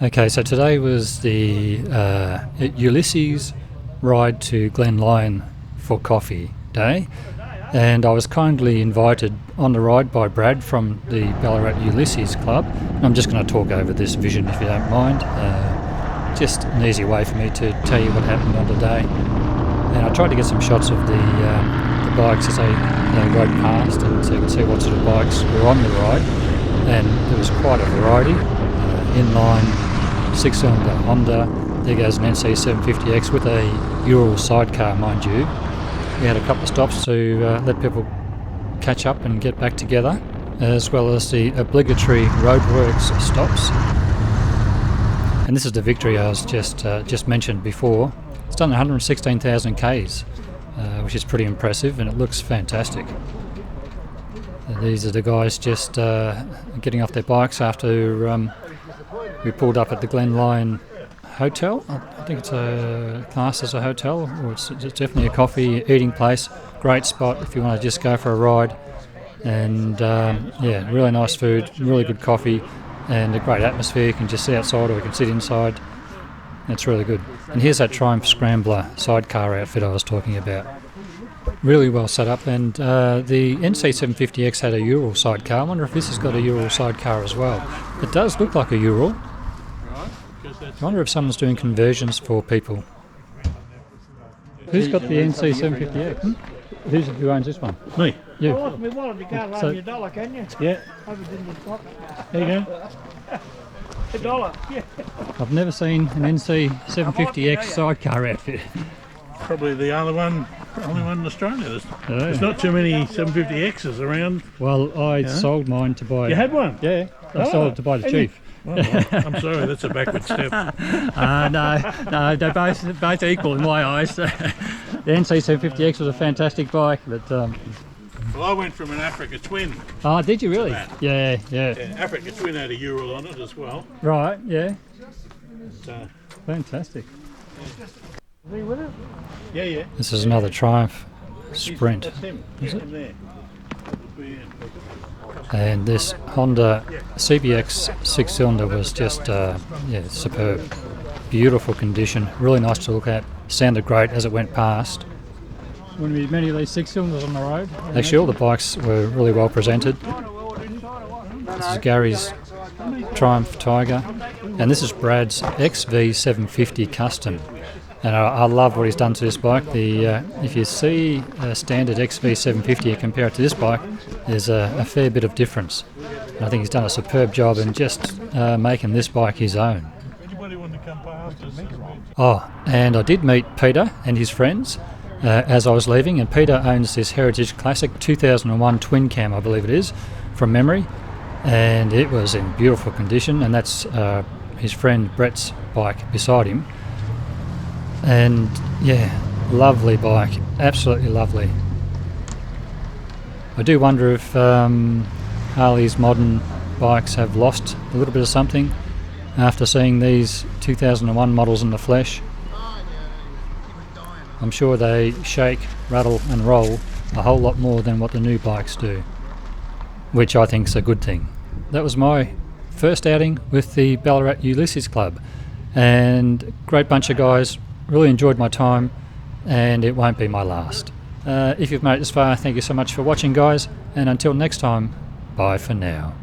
Okay, so today was the Ulysses ride to Glenlyon for coffee day, and I was kindly invited on the ride by Brad from the Ballarat Ulysses Club. And I'm just going to talk over this vision if you don't mind. Just an easy way for me to tell you what happened on the day. And I tried to get some shots of the bikes as they rode past, and so you can see what sort of bikes were on the ride. And there was quite a variety. Inline 6-cylinder Honda. There goes an NC750X with a Ural sidecar, mind you. We had a couple of stops to let people catch up and get back together, as well as the obligatory roadworks stops. And this is the Victory I was just mentioned before. It's done 116,000 Ks, which is pretty impressive, and it looks fantastic. These are the guys just getting off their bikes after we pulled up at the Glenlyon Hotel. I think it's classed as a hotel, or it's definitely a coffee eating place. Great spot if you want to just go for a ride. And yeah, really nice food, really good coffee, and a great atmosphere. You can just sit outside or you can sit inside. It's really good. And here's that Triumph Scrambler sidecar outfit I was talking about. Really well set up, and the NC750X had a Ural sidecar. I wonder if this has got a Ural sidecar as well. It does look like a Ural. I wonder if someone's doing conversions for people. Who's got the NC750X? Who owns this one? Me. You. You can't loan me $1, can you? Yeah. Have it in your pocket. There you go. $1, yeah. I've never seen an NC750X sidecar outfit. Probably the only one in Australia. There's not too many 750Xs around. Well, I sold mine to buy... You had one? Yeah, I sold it to buy the Chief. Well, I'm sorry, that's a backward step. No, they're both equal in my eyes. The NC750X was a fantastic bike, but... Well, I went from an Africa Twin. Oh, did you really? Yeah. Africa Twin had a Ural on it as well. Right, yeah. But, Fantastic. Are you with it? yeah. This is another Triumph Sprint. That's him. Is it? Him there. And this Honda CBX 6-cylinder was just, superb. Beautiful condition, really nice to look at. Sounded great as it went past. Wouldn't be many of these 6-cylinders on the road. Actually, all the bikes were really well presented. This is Gary's Triumph Tiger, and this is Brad's XV750 Custom. And I love what he's done to this bike. If you see a standard XV750 and compare it to this bike, there's a fair bit of difference. And I think he's done a superb job in just making this bike his own. Anybody want to come past us? Oh, and I did meet Peter and his friends as I was leaving, and Peter owns this Heritage Classic 2001 twin cam, I believe it is, from memory, and it was in beautiful condition, and that's his friend Brett's bike beside him. And yeah, lovely bike, absolutely lovely. I do wonder if Harley's modern bikes have lost a little bit of something after seeing these 2001 models in the flesh. I'm sure they shake, rattle and roll a whole lot more than what the new bikes do, which I think is a good thing. That was my first outing with the Ballarat Ulysses Club, and great bunch of guys. Really enjoyed my time, and it won't be my last. If you've made it this far, thank you so much for watching, guys, and until next time, bye for now.